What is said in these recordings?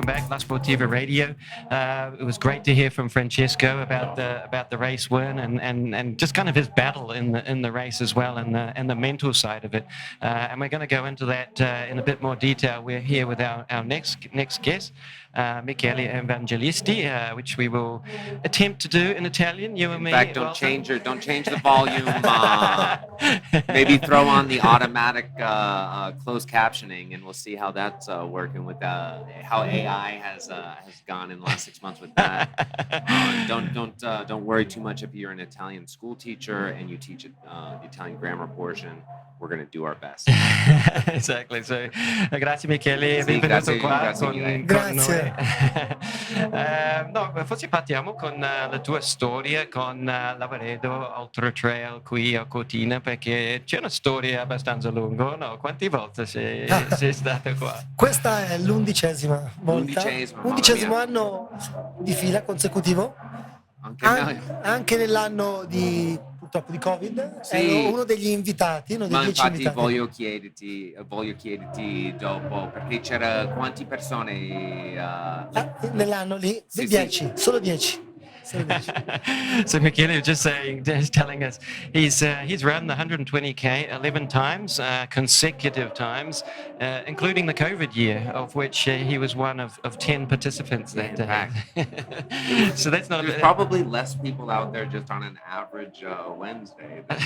welcome back, La Sportiva Radio. It was great to hear from Francesco about the race win and just kind of his battle in the race as well, and the mental side of it. And we're going to go into that in a bit more detail. We're here with our next guest, Michele Evangelisti, which we will attempt to do in Italian. You and me. In fact, don't change the volume. Maybe throw on the automatic closed captioning, and we'll see how that's working with how AI has gone in the last 6 months with that. Don't worry too much if you're an Italian school teacher and you teach the Italian grammar portion. We're going to do our best. Exactly. So, grazie Michele, Sì, benvenuto qua grazie. con noi. No, forse partiamo con la tua storia con Lavaredo Ultra Trail qui a Cortina, perché c'è una storia abbastanza lunga, no? Quante volte sei stato qua? Questa è l'11ª volta, undicesimo anno di fila consecutivo, anche nell'anno purtroppo di Covid. Sì. Ero uno degli invitati, uno dei 10 infatti invitati. voglio chiederti dopo, perché c'era quante persone nell'anno lì? Sì, 10, sì. solo 10. So Michele was just telling us he's run the 120k 11 times, consecutive times, including the COVID year, of which he was one of 10 participants that day. So that's not. There's probably less people out there just on an average Wednesday than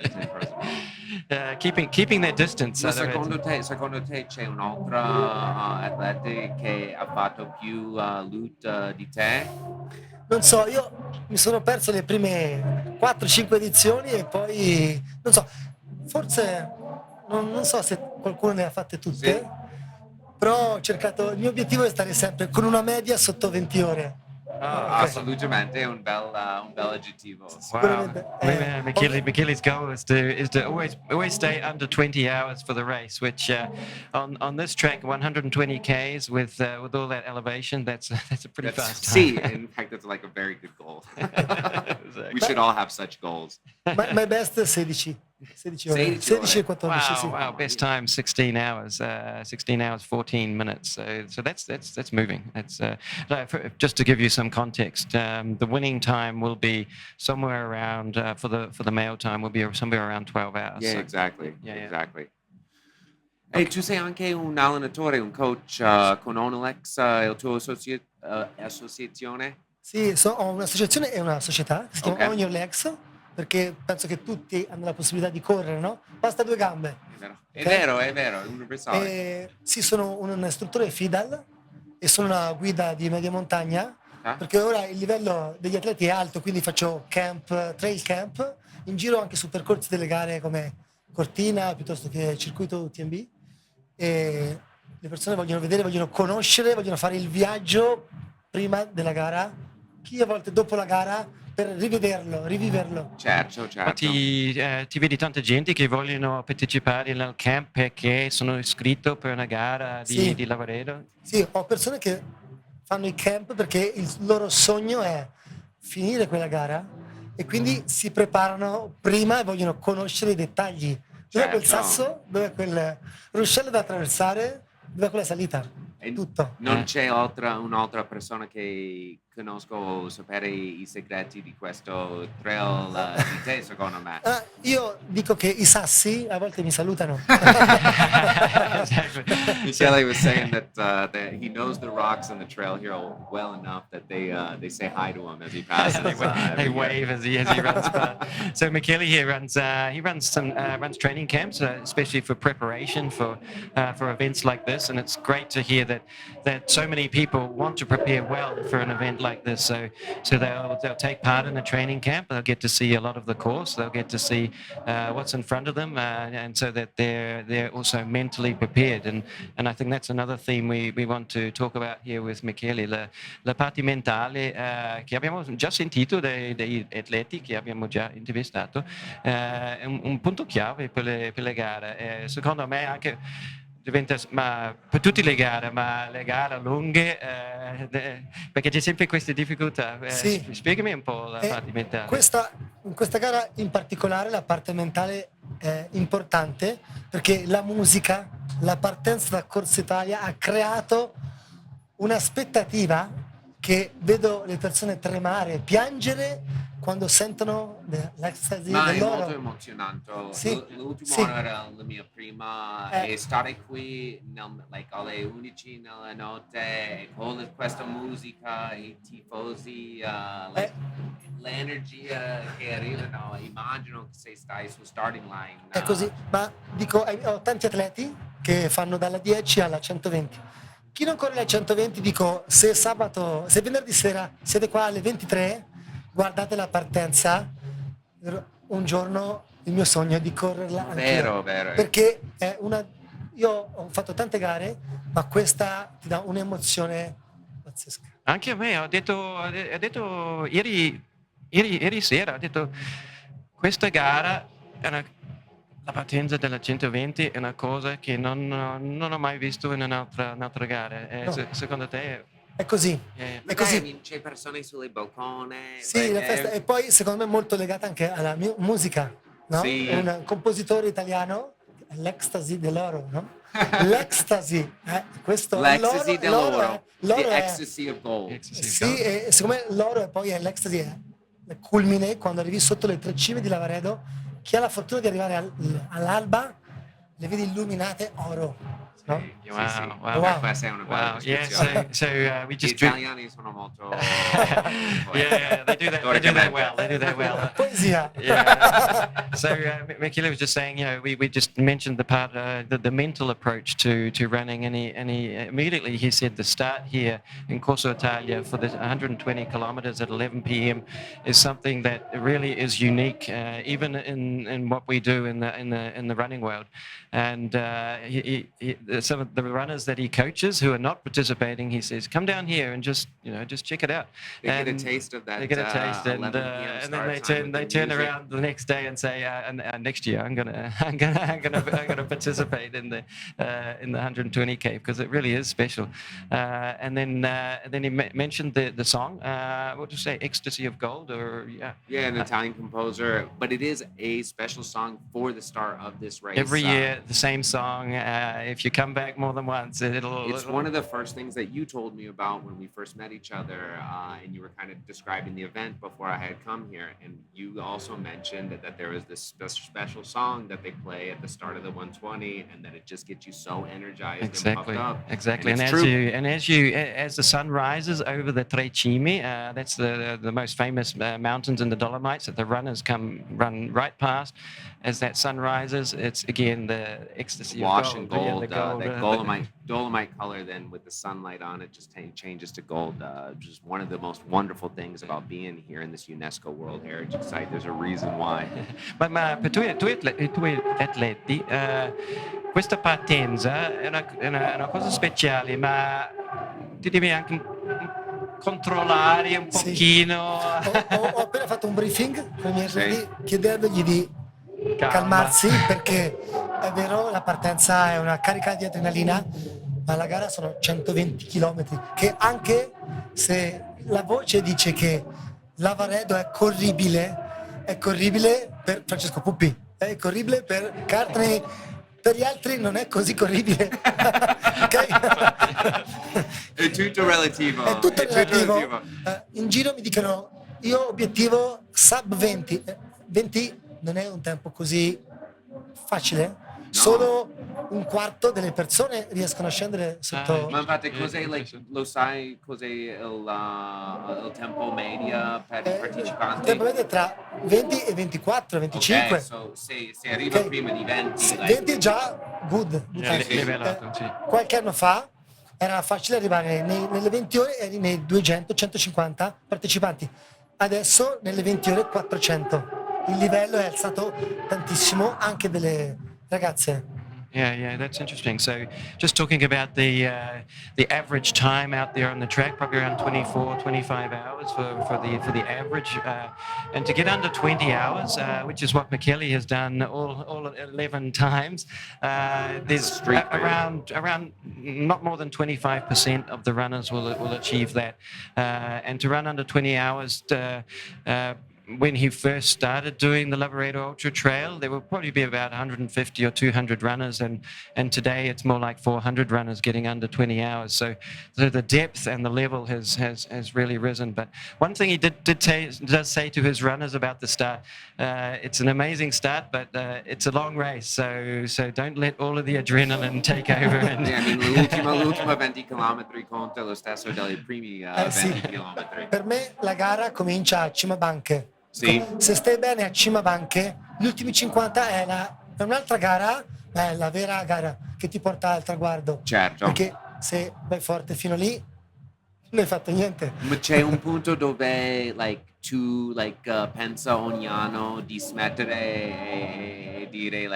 10 persons. Keeping their distance. Ma secondo te c'è un'altra atleta che ha fatto più loot di te? Non so, io mi sono perso le prime 4-5 edizioni e poi, non so, forse, non so se qualcuno ne ha fatte tutte, Sì. però ho cercato, il mio obiettivo è stare sempre con una media sotto 20 ore. Okay. Assolutamente, è un bel aggettivo. Wow. Michele's goal is to always stay under 20 hours for the race, which on this track 120 k's with all that elevation, that's a pretty fast time. Sì, in fact that's like a very good goal. Exactly. We should all have such goals. My best è 16 ore. 16 e 14, wow, sì. Wow, best time 16 hours, 14 minutes. So that's moving. That's just to give you some context. The winning time will be somewhere around for the male time will be somewhere around 12 hours. Yeah, so. exactly. Yeah. Exactly. E tu sei anche un allenatore, un coach con Onelex, il tuo associazione? Sì, ho un'associazione e una società che si chiama Okay. Onelex, perché penso che tutti hanno la possibilità di correre, no? Basta 2 gambe. È vero, è universale. Sì, sono un istruttore FIDAL e sono una guida di media montagna, perché ora il livello degli atleti è alto, quindi faccio trail camp, in giro anche su percorsi delle gare come Cortina, piuttosto che circuito UTMB, e le persone vogliono vedere, vogliono conoscere, vogliono fare il viaggio prima della gara, chi a volte dopo la gara, per riviverlo. Certo. Ti vedi tanta gente che vogliono partecipare nel camp perché sono iscritto per una gara di Lavaredo? Sì, ho persone che fanno i camp perché il loro sogno è finire quella gara e quindi si preparano prima e vogliono conoscere i dettagli. Dov'è quel sasso? Dov'è quel ruscello da attraversare? Dov'è quella salita? Tutto. Non c'è un'altra persona che conosco sapere i segreti di questo trail di te, secondo me. Io dico che i sassi a volte mi salutano. Exactly. Michele was saying that he knows the rocks on the trail here well enough that they say hi to him as he passes. They wave as he runs past. So Michele here runs training camps, especially for preparation for events like this, and it's great to hear that so many people want to prepare well for an event like this. So they'll take part in a training camp. They'll get to see a lot of the course. They'll get to see what's in front of them, and so that they're also mentally prepared. And I think that's another theme we want to talk about here with Michele, la parte mentale che abbiamo già sentito dai atleti che abbiamo già intervistato, è un punto chiave per le gare. Secondo me anche diventa, ma per tutte le gare, ma le gare lunghe, perché c'è sempre queste difficoltà. Sì. Spiegami un po' la parte mentale. In questa gara in particolare la parte mentale è importante perché la musica, la partenza da Corsa Italia ha creato un'aspettativa che vedo le persone tremare, piangere quando sentono l'ecstasy Ma è dell'oro. molto emozionante. Sì, L'ultimo sì. anno era la mia prima e stare qui alle 11 nella notte e con questa musica, i tifosi, l'energia che arrivano, immagino che se stai sul starting line. È così, ma dico, ho tanti atleti che fanno dalla 10 alla 120. Chi non corre alle 120, dico, se venerdì sera siete qua alle 23, guardate la partenza, un giorno il mio sogno è di correrla anch'io. Vero. Perché io ho fatto tante gare, ma questa ti dà un'emozione pazzesca. Anche a me, ho detto ieri sera, ho detto, questa gara la partenza della 120 è una cosa che non ho mai visto in un'altra gara. No. Secondo te? È così. Ma È così. dai, c'è persone sulle balcone. Sì, la festa, e poi secondo me è molto legata anche alla musica, no? Sì. È un compositore italiano, l'ecstasy dell'oro, no? L'ecstasy, questo L'ecstasy dell'oro. l'oro The è, ecstasy of gold. sì, e secondo me l'oro e poi è l'ecstasy è il culmine quando arrivi sotto le 3 cime di Lavaredo, chi ha la fortuna di arrivare all'alba le vedi illuminate oro. No? Wow. Questa è una bella Wow. Yeah. descrizione. So we Gli just italiani sono molto. yeah, they do that well. They do that well. Poesia. Yeah. So Michele was just saying, we just mentioned the part, the mental approach to running, and he immediately he said the start here in Corso Italia for the 120 kilometers at 11 p.m. is something that really is unique, even in what we do in the running world. And some of the runners that he coaches who are not participating, he says, come down here and just check it out. They get a taste of that. They get a taste, 11 p.m. and then they turn around the next day and say, next year I'm gonna participate in the 120K because it really is special. And then he mentioned the song. What did you say? Ecstasy of Gold, or Yeah, an Italian composer, but it is a special song for the start of this race. Every year, the same song. If you come back more than once, It's one of the first things that you told me about when we first met each other, and you were kind of describing the event before I had come here. And you also mentioned that there was this special song that they play at the start of the 120, and that it just gets you so energized and pumped up. Exactly. And as the sun rises over the Tre Cime, that's the most famous mountains in the Dolomites that the runners run right past. As that sun rises, it's again the ecstasy wash of gold. and gold. That dolomite color, then with the sunlight on it, just changes to gold. Just one of the most wonderful things about being here in this UNESCO World Heritage Site. There's a reason why. Ma per i tuoi atleti, questa partenza è una cosa speciale, ma ti devi anche controllare un pochino. Ho appena fatto un briefing con i miei atleti chiedendogli di calmarsi, perché è vero, la partenza è una carica di adrenalina, ma la gara sono 120 km, che anche se la voce dice che Lavaredo è corribile per Francesco Puppi, è corribile per Cartney, per gli altri non è così corribile. Okay? È tutto relativo. È tutto relativo. In giro mi dicono, io obiettivo sub 20. 20 non è un tempo così facile. No. Solo un quarto delle persone riescono a scendere sotto. Ma infatti lo sai cos'è il tempo medio per i partecipanti? Il tempo medio è tra 20 e 24, 25. Okay, so se arriva prima di 20. 20 è già good. Qualche anno fa era facile arrivare nelle 20 ore, eri nei 200-150 partecipanti. Adesso nelle 20 ore 400. Il livello è alzato tantissimo anche delle ragazze. Yeah, that's interesting. So, just talking about the average time out there on the track, probably around 24, 25 hours for the average, and to get under 20 hours, which is what Michele has done all 11 times. There's around not more than 25% of the runners will achieve that, and to run under 20 hours. when he first started doing the Lavaredo Ultra Trail, there would probably be about 150 or 200 runners, and today it's more like 400 runners getting under 20 hours. So the depth and the level has really risen. But one thing he does say to his runners about the start, it's an amazing start, but it's a long race. So don't let all of the adrenaline take over. And Yeah, I mean, l'ultima 20 km conta lo stesso dei primi 20 Sì. km. Per me la gara comincia a Cima Banche. Sì. Se stai bene a Cima Banche, gli ultimi 50 è un'altra gara, è la vera gara che ti porta al traguardo. Certo. Perché se vai forte fino lì, non hai fatto niente. Ma c'è un punto dove tu pensa ogni anno di smettere e dire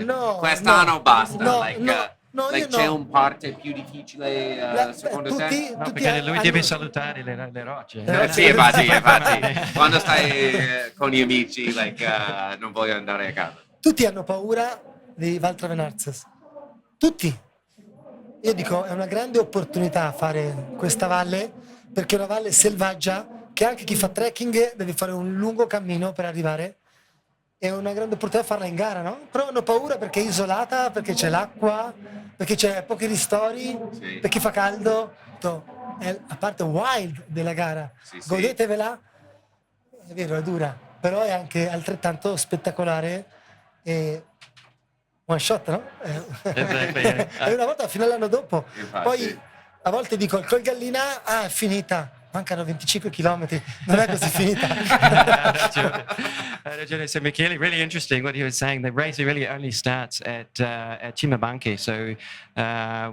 No, quest'anno basta. No, io c'è no. un parte più difficile secondo te? no, perché lui deve salutare le rocce. Sì, infatti. Quando stai con gli amici, non voglio andare a casa. Tutti hanno paura di Val Travenarzes. Tutti. Io dico, è una grande opportunità fare questa valle, perché è una valle selvaggia che anche chi fa trekking deve fare un lungo cammino per arrivare. È una grande opportunità farla in gara, no? Però hanno paura perché è isolata, perché c'è l'acqua, perché c'è pochi ristori, Sì. perché fa caldo. È la parte wild della gara. Sì. Godetevela. È vero, è dura, però è anche altrettanto spettacolare e one shot, no? Esatto. È una volta fino all'anno dopo. Infatti. Poi a volte dico il Col Gallina, è finita. Mancano 25 chilometri, non è così finita. So Michele, really interesting what he was saying. The race really only starts at Cimabanque, so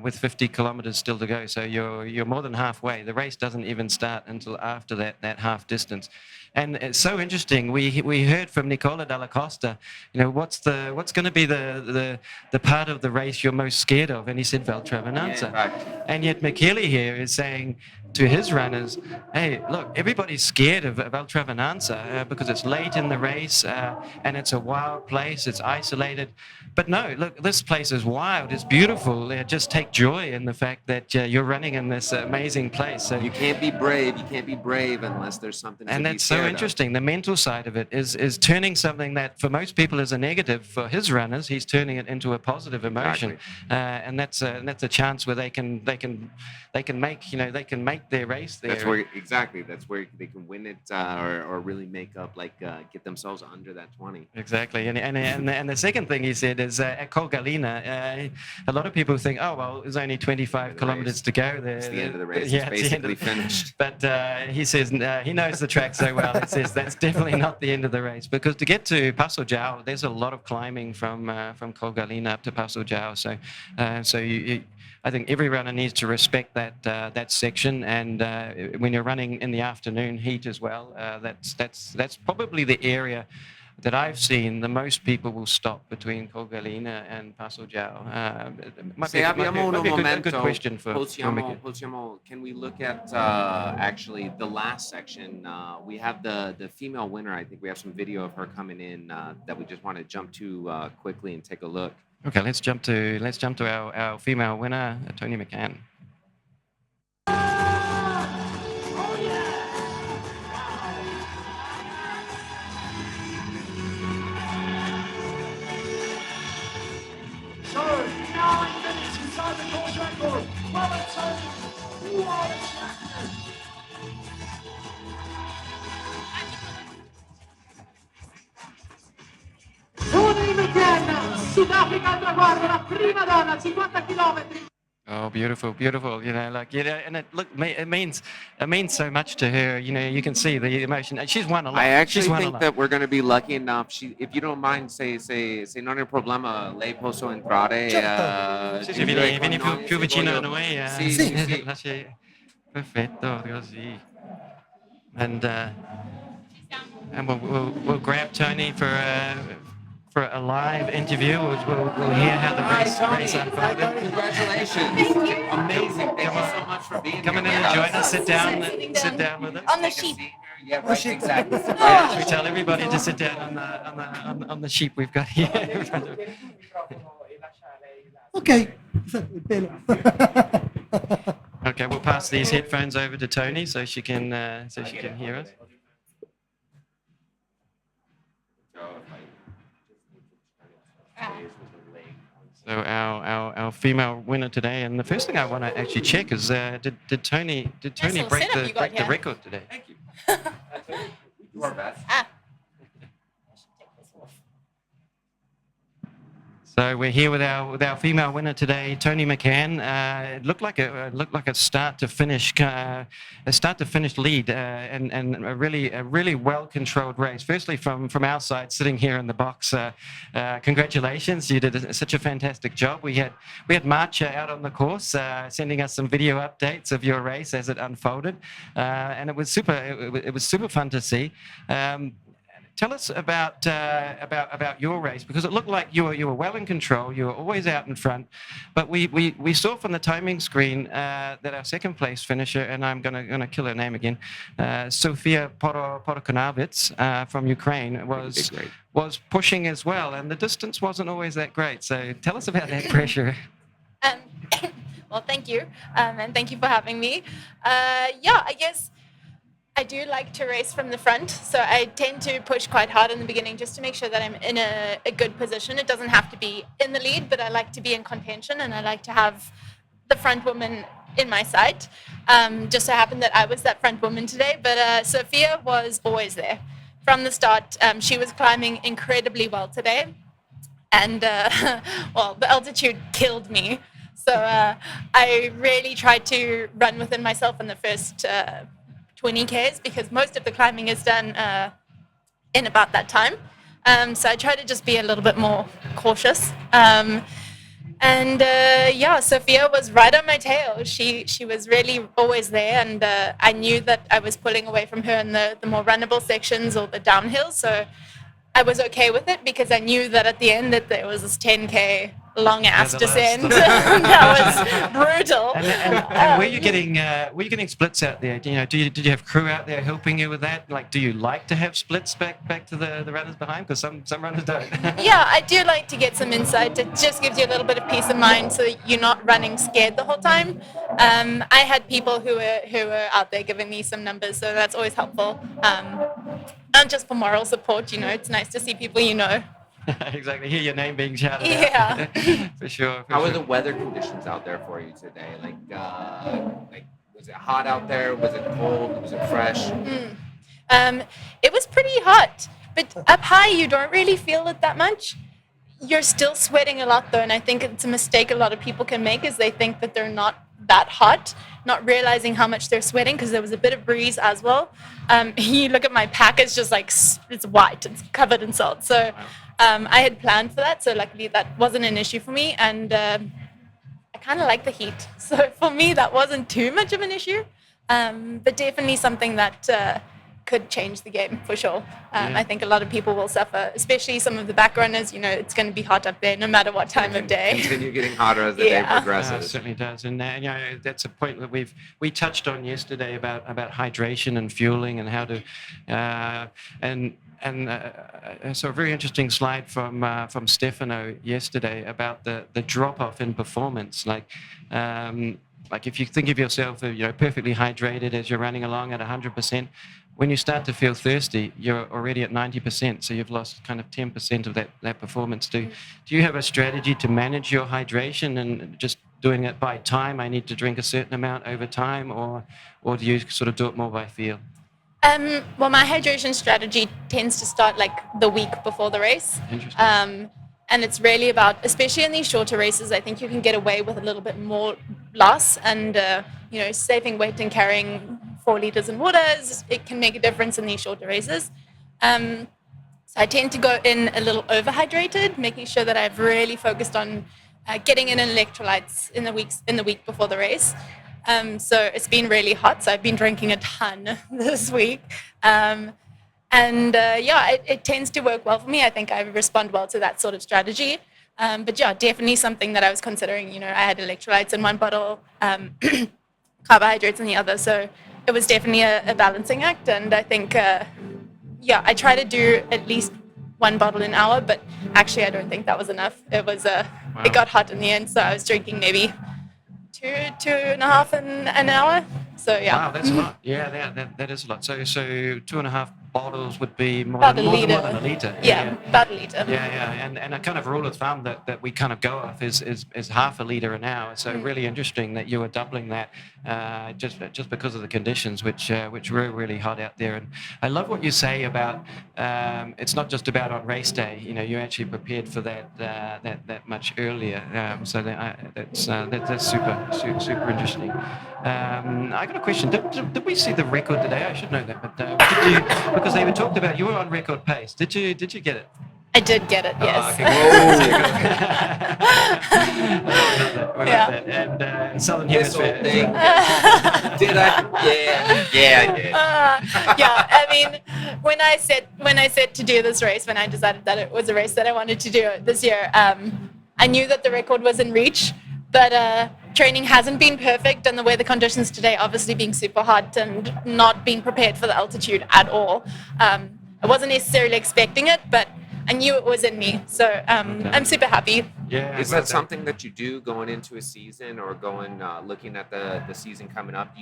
with 50 kilometers still to go. So you're more than halfway. The race doesn't even start until after that half distance. And it's so interesting. We heard from Nicola Dalla Costa, what's going to be the part of the race you're most scared of? And he said Val Travananza. Yeah, right. And yet Michele here is saying to his runners, hey, look, everybody's scared of Val Travananza because it's late in the race and it's a wild place, it's isolated. But no, look, this place is wild, it's beautiful. Just take joy in the fact that you're running in this amazing place. So You can't be brave unless there's something to and be that's so scared of. interesting. The mental side of it is turning something that for most people is a negative. For his runners, he's turning it into a positive emotion, and that's a chance where they can make their race there. That's where they can win it or really make up get themselves under that 20. Exactly, and the second thing he said is at Col Gallina, a lot of people think, oh well, there's only 25 kilometers to go there. It's the end of the race. Yeah, It's basically finished. But he says he knows the track so well. He says that's definitely not the end of the race, because to get to Passo Giao, there's a lot of climbing from Col Gallina up to Passo Giao. So I think every runner needs to respect that section, and when you're running in the afternoon heat as well, that's probably the area that I've seen the most people will stop between Col Gallina and Passo Giao. Se abbiamo un a momento, good question for Michele. can we look at actually the last section? We have the female winner. I think we have some video of her coming in that we just want to jump to quickly and take a look. Okay, let's jump to our female winner, Tony McCann. So 9 minutes inside the course record. Well done, Tony. What a champion. Tony McCann, Sudafrica al traguardo, la prima donna, 50 km. Oh, beautiful, beautiful. And it means so much to her. You can see the emotion. And she's won a lot. I actually She's won a think lot. that we're going to be lucky enough. If you don't mind, say non è un problema, lei posso entrare. Sì, vieni più vicino a noi. Sì. Perfetto, così. And we'll grab Tony for a live interview. We'll hear how the race unfolded. Congratulations. Amazing. Thank you so much for being Come in here. and join us. Sit down with us. On the sheep. Yeah, right, exactly. Should we tell everybody to sit down on the sheep we've got here? Ok, il pelo. Okay, we'll pass these headphones over to Tony so she can hear us. So our female winner today, and the first thing I want to actually check is did Tony little break setup you got the here. record today? Thank you. We do our best. Ah. So we're here with our female winner today, Tony McCann. It looked like a start to finish lead, and a really well controlled race. Firstly, from our side, sitting here in the box, congratulations! You did such a fantastic job. We had Marcha out on the course, sending us some video updates of your race as it unfolded, and it was super fun to see. Tell us about your race, because it looked like you were well in control. You were always out in front, but we saw from the timing screen that our second place finisher, and I'm gonna kill her name again, Sofia Porokonavits from Ukraine was pushing as well, and the distance wasn't always that great. So tell us about that pressure. Well, thank you, and thank you for having me. I guess I do like to race from the front, so I tend to push quite hard in the beginning just to make sure that I'm in a good position. It doesn't have to be in the lead, but I like to be in contention, and I like to have the front woman in my sight. Just so happened that I was that front woman today, but Sophia was always there. From the start, she was climbing incredibly well today, and well, the altitude killed me. So I really tried to run within myself in the first 20 Ks, because most of the climbing is done in about that time. So I try to just be a little bit more cautious. Sophia was right on my tail. She was really always there, and I knew that I was pulling away from her in the more runnable sections or the downhill. So I was okay with it, because I knew that at the end that there was this 10K long ass descent. That was brutal. And were you getting splits out there? You know, did you have crew out there helping you with that? Like, do you like to have splits back to the runners behind? Because some runners don't. Yeah, I do like to get some insight. It just gives you a little bit of peace of mind, so you're not running scared the whole time. I had people who were out there giving me some numbers, so that's always helpful. And just for moral support, it's nice to see people you know. Exactly. Hear your name being shouted Yeah. out. For sure. How were the weather conditions out there for you today? Like was it hot out there? Was it cold? Was it fresh? It was pretty hot, but up high you don't really feel it that much. You're still sweating a lot though, and I think it's a mistake a lot of people can make, is they think that they're not that hot, not realizing how much they're sweating, because there was a bit of breeze as well. You look at my pack, it's just like, it's white, it's covered in salt. So I had planned for that, so luckily that wasn't an issue for me, and I kind of like the heat. So for me, that wasn't too much of an issue, but definitely something that could change the game for sure. I think a lot of people will suffer, especially some of the back runners. It's going to be hot up there no matter what time of day. Continue getting hotter as the day progresses. It certainly does, and that's a point that we touched on yesterday about hydration and fueling and how to so a very interesting slide from Stefano yesterday about the drop off in performance. Like if you think of yourself, perfectly hydrated as you're running along at 100%. When you start to feel thirsty, you're already at 90%, so you've lost kind of 10% of that performance. Do you have a strategy to manage your hydration, and just doing it by time? I need to drink a certain amount over time, or do you sort of do it more by feel? Well, my hydration strategy tends to start like the week before the race. Interesting. And it's really about, especially in these shorter races, I think you can get away with a little bit more loss, and saving weight and carrying 4 liters in water, it can make a difference in these shorter races. So I tend to go in a little overhydrated, making sure that I've really focused on getting in electrolytes in the week before the race. So it's been really hot, so I've been drinking a ton this week. It tends to work well for me. I think I respond well to that sort of strategy. But yeah, definitely something that I was considering. I had electrolytes in one bottle, carbohydrates in the other. So it was definitely a balancing act. And I think, I try to do at least 1 bottle an hour, but actually I don't think that was enough. It was, It got hot in the end, so I was drinking maybe 2.5 an hour. So yeah. Wow, that's a lot. Yeah, that is a lot. So 2.5 bottles would be more About than a more liter. than a liter. Yeah, about a liter. Yeah. And a kind of rule of thumb that we kind of go off is half a liter an hour. So really interesting that you were doubling that just because of the conditions, which were really hot out there. And I love what you say about it's not just about on race day. You know, you actually prepared for that much earlier. So that's super interesting. I got a question. Did we see the record today? I should know that, but did you? Because they were talked about. You were on record pace. Did you get it? I did get it, yes. We love that. And Southern Hemisphere. Did I? Yeah, I did. I mean, when I said to do this race, when I decided that it was a race that I wanted to do this year, I knew that the record was in reach, but training hasn't been perfect, and the weather conditions today obviously being super hot and not being prepared for the altitude at all. I wasn't necessarily expecting it, but I knew it was in me, so I'm super happy. Yeah. Is that something that you do going into a season, or looking at the season coming up? Do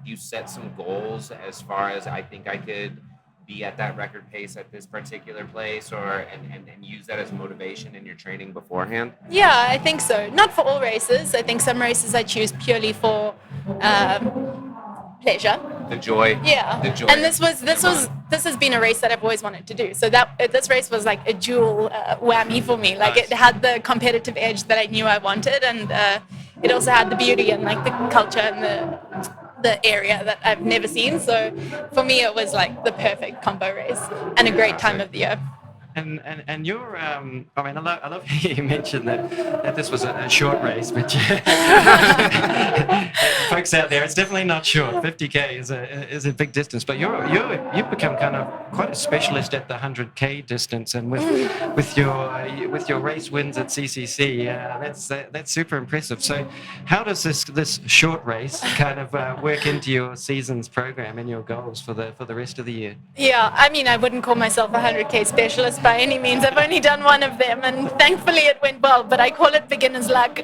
you set some goals as far as I think I could be at that record pace at this particular place, and use that as motivation in your training beforehand? Yeah, I think so. Not for all races. I think some races I choose purely for pleasure. The joy. Yeah. The joy. And this has been a race that I've always wanted to do. So this race was like a dual whammy for me. Like Nice. it had the competitive edge that I knew I wanted, and it also had the beauty and like the culture and the area that I've never seen. So for me, it was like the perfect combo race and a great time of the year. And you're, I mean, I love how you mentioned that this was a short race, but folks out there, it's definitely not short. 50K is a big distance, but you've become kind of quite a specialist at the 100K distance, and with your race wins at CCC, that's super impressive. So, how does this short race kind of work into your season's program and your goals for the rest of the year? Yeah, I mean, I wouldn't call myself a 100K specialist by any means. I've only done one of them, and thankfully it went well, but I call it beginner's luck.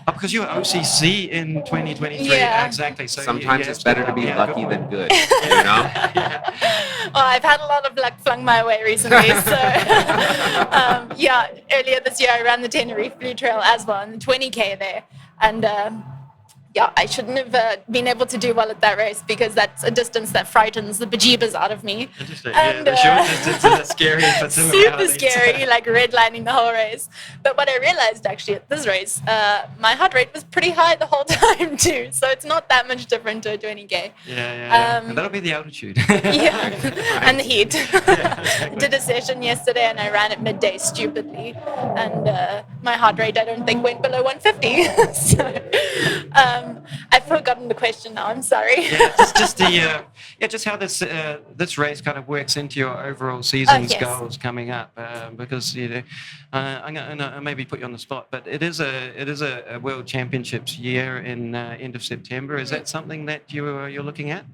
Because you were OCC in 2023, Yeah. exactly. So Sometimes it's better to be go lucky for than it. good, you know? Well, I've had a lot of luck flung my way recently. So, earlier this year I ran the Tenerife Blue Trail as well, and the 20K there. And I shouldn't have been able to do well at that race, because that's a distance that frightens the bejeebers out of me. Interesting. And, The short distances are scary for some super scary, like redlining the whole race. But what I realized actually at this race, my heart rate was pretty high the whole time too. So it's not that much different to a 20K. Yeah. And that'll be the altitude. Yeah, and the heat. Exactly. Did a session yesterday and I ran at midday stupidly, and my heart rate I don't think went below 150. So I've forgotten the question now. I'm sorry. Just how this race kind of works into your overall season's yes. goals coming up, because I'm gonna maybe put you on the spot, but it is a World Championships year in end of September. Is that something that you're looking at?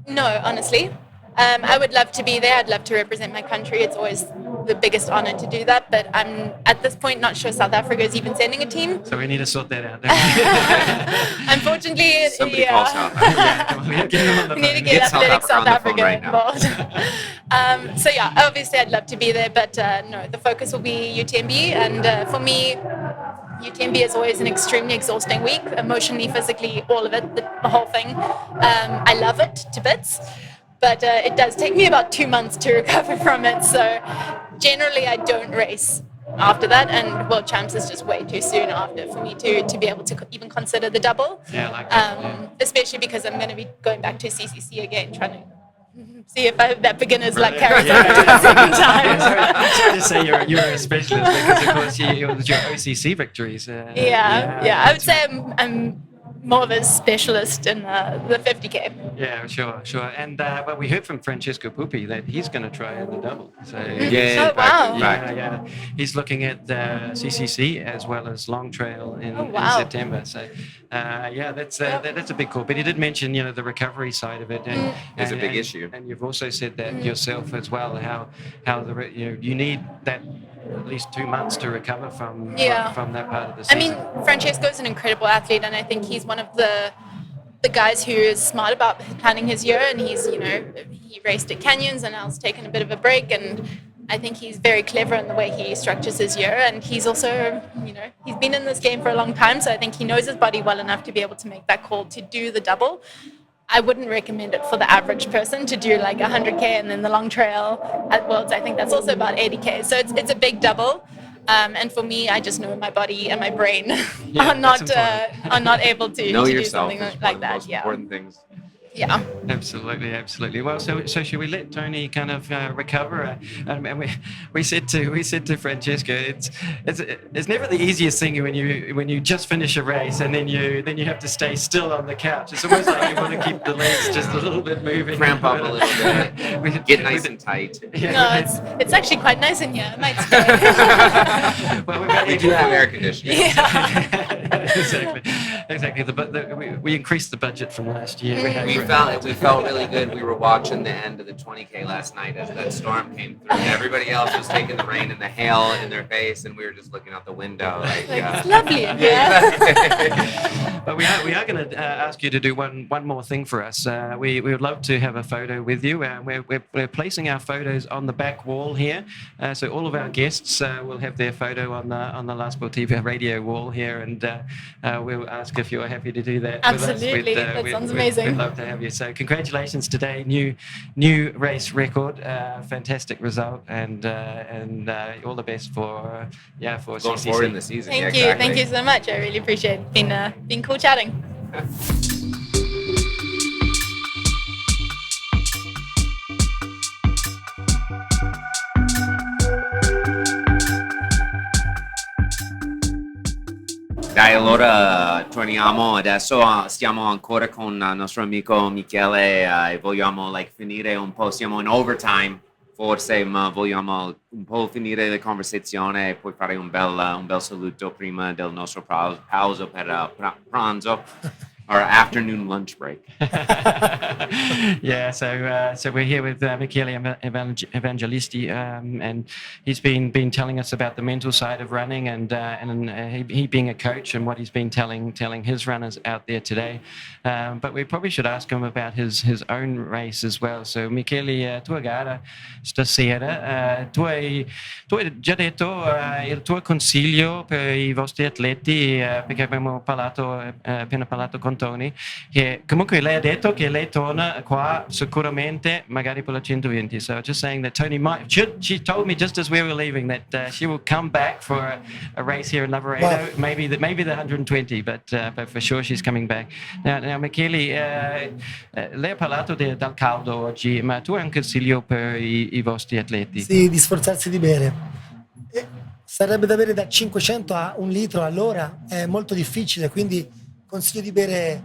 No, honestly. I would love to be there. I'd love to represent my country. It's always the biggest honor to do that. But I'm, at this point, not sure South Africa is even sending a team. So we need to sort that out. Don't we? Unfortunately, Somebody call South Africa. We need to get them on the we need to phone. get Get South Athletic Africa on South the phone Africa right now. involved. Obviously I'd love to be there, but no, the focus will be UTMB. And for me, UTMB is always an extremely exhausting week, emotionally, physically, all of it, the whole thing. I love it to bits, but it does take me about 2 months to recover from it. So generally I don't race after that, and World Champs is just way too soon after for me to be able to even consider the double. Yeah, like that, yeah. Especially because I'm going to be going back to CCC again, trying to see if I have that beginner's luck carries over to the second time. Sorry to say you're a specialist, because of course your OCC victories. I would say I'm more of a specialist in the 50K. Yeah, sure. And but we heard from Francesco Pupi that he's going to try the double. So Yeah, Oh, wow. yeah. He's looking at CCC as well as Long Trail in September. So that's a big call. But he did mention the recovery side of it, and It's a big issue. And you've also said that yourself as well. How you need that at least 2 months to recover from that part of the I season. mean, Francesco's an incredible athlete, and I think he's one of the the guys who is smart about planning his year, and he's, he raced at Canyons and now he's taken a bit of a break, and I think he's very clever in the way he structures his year, and he's also, he's been in this game for a long time, so I think he knows his body well enough to be able to make that call to do the double. I wouldn't recommend it for the average person to do like 100K and then the long trail at Worlds. I think that's also about 80K. So it's a big double. And for me, I just know my body and my brain are not able to do something like that. Most important things. Yeah. Absolutely. Well, so should we let Tony kind of recover? And we said to Francesco, it's never the easiest thing when you just finish a race and then you have to stay still on the couch. It's almost like you want to keep the legs just a little bit moving, cramp up a little bit, get nice and tight. Yeah. No, it's actually quite nice in here. It might stay. Well, we do have air conditioning. Yeah. Exactly. We increased the budget from last year. We felt really good. We were watching the end of the 20K last night as that storm came through. Everybody else was taking the rain and the hail in their face, and we were just looking out the window. It's lovely in here. But we are going to ask you to do one more thing for us. We would love to have a photo with you. We're placing our photos on the back wall here, so all of our guests will have their photo on the Last Sportiva radio wall here, and we'll ask if you're happy to do that. Absolutely, with us. That sounds amazing. We'd love to have you. So congratulations today, new race record, fantastic result, and all the best for going CCC. forward in the season. Thank you so much. I really appreciate it. Been cool chatting. Dai, allora torniamo adesso, stiamo ancora con il nostro amico Michele e vogliamo finire un po', siamo in overtime forse, ma vogliamo un po' finire la conversazione e poi fare un bel saluto prima del nostro pausa per pranzo. Our afternoon lunch break. Yeah, so we're here with Michele Evangelisti, and he's been telling us about the mental side of running, and he being a coach and what he's been telling his runners out there today. But we probably should ask him about his own race as well. So Michele, tua gara stasera, tu hai già detto il tuo consiglio per i vostri atleti, perché abbiamo appena parlato con Tony, che comunque lei ha detto che lei torna qua sicuramente magari per la 120. So just saying that Tony she told me just as we were leaving that she will come back for a race here in Lavaredo, wow. maybe the 120, but for sure she's coming back. Now Michele, lei ha parlato del caldo oggi, ma tu hai un consiglio per i vostri atleti? Sì, di sforzarsi di bere. Sarebbe da bere da 500 a 1 litro all'ora, è molto difficile, quindi consiglio di bere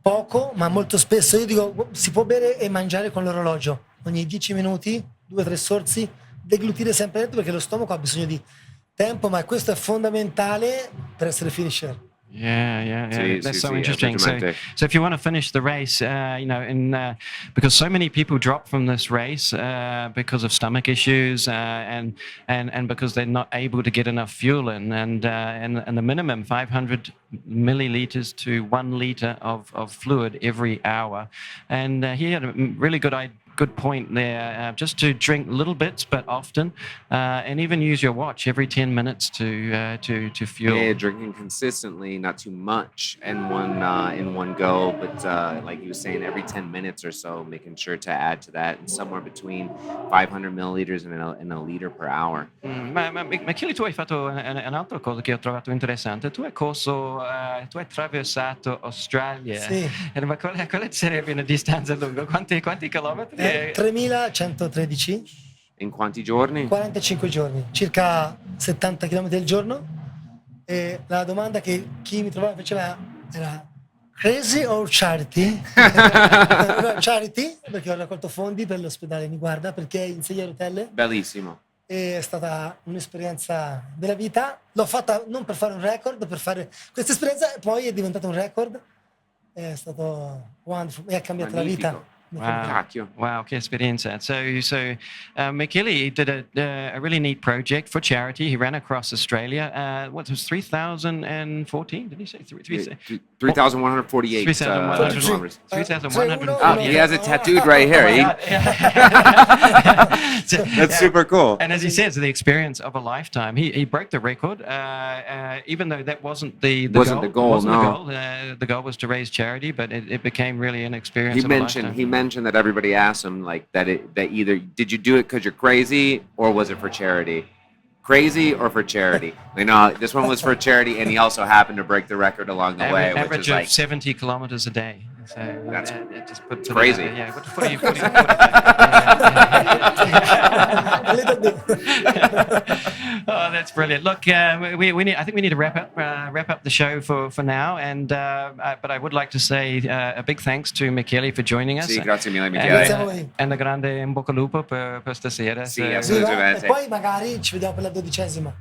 poco, ma molto spesso. Io dico, si può bere e mangiare con l'orologio. Ogni 10 minuti, 2-3 sorsi, deglutire sempre dentro, perché lo stomaco ha bisogno di tempo, ma questo è fondamentale per essere finisher. Yeah. That's so interesting. So if you want to finish the race, because so many people drop from this race because of stomach issues and because they're not able to get enough fuel in, and the minimum 500 milliliters to 1 liter of fluid every hour. And he had a really good point there, just to drink little bits but often, and even use your watch every 10 minutes to fuel. Yeah, drinking consistently, not too much in one go, but like you were saying, every 10 minutes or so, making sure to add to that, and somewhere between 500 milliliters and a liter per hour. Ma Michele, tu hai fatto un'altra cosa che ho trovato interessante. Tu hai attraversato Australia. Sì. Ma quale sarebbe una distanza lunga? Quanti chilometri? 3.113. In quanti giorni? 45 giorni, circa 70 km al giorno. E la domanda che chi mi trovava faceva era: crazy or charity? Charity, perché ho raccolto fondi per l'ospedale Niguarda, perché in sedia a rotelle. Bellissimo. E è stata un'esperienza della vita. L'ho fatta non per fare un record, per fare questa esperienza, e poi è diventata un record. È stato wonderful e ha cambiato Magnifico. la vita. Cacchio. Wow, che esperienza. So Michele did a really neat project for charity. He ran across Australia. What was 3,014? Did he say 3,148 3,100. kilometers. 3,148. He has it tattooed right here. That's super cool. And as he says, the experience of a lifetime. He broke the record, even though that wasn't the Wasn't goal. the goal, no. The goal was to raise charity, but it became really an experience. He mentioned that everybody asked him like that either did you do it because you're crazy or was it for charity? Crazy or for charity? This one was for charity, and he also happened to break the record along the way, which Average is of like 70 kilometers a day. So That's it just puts crazy. Yeah, what A little bit. Oh, that's brilliant. Look, I think we need to wrap up the show for now. And but I would like to say a big thanks to Michele for joining us. Sì, grazie mille, Grazie a Michele. voi. And a grande in bocca al lupo per stasera. Sì, So- assolutamente. E poi magari ci vediamo per la 12ª.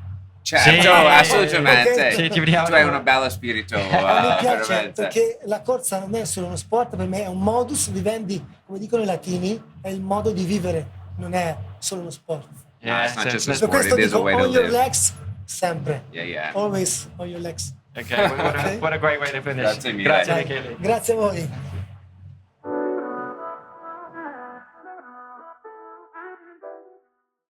Certo, Sì. assolutamente. Sì, ci vediamo. Tu hai un bello spirito, A me piace veramente. perché la corsa non è solo uno sport, per me è un modus vivendi, come dicono i latini, è il modo di vivere, non è solo uno sport. Yeah, it's not just a Per sport, questo it is a dico way to on your live. legs, sempre. Yeah. Always on your legs. Okay, what a great way to finish. Grazie mille. Grazie Michele. Grazie a voi.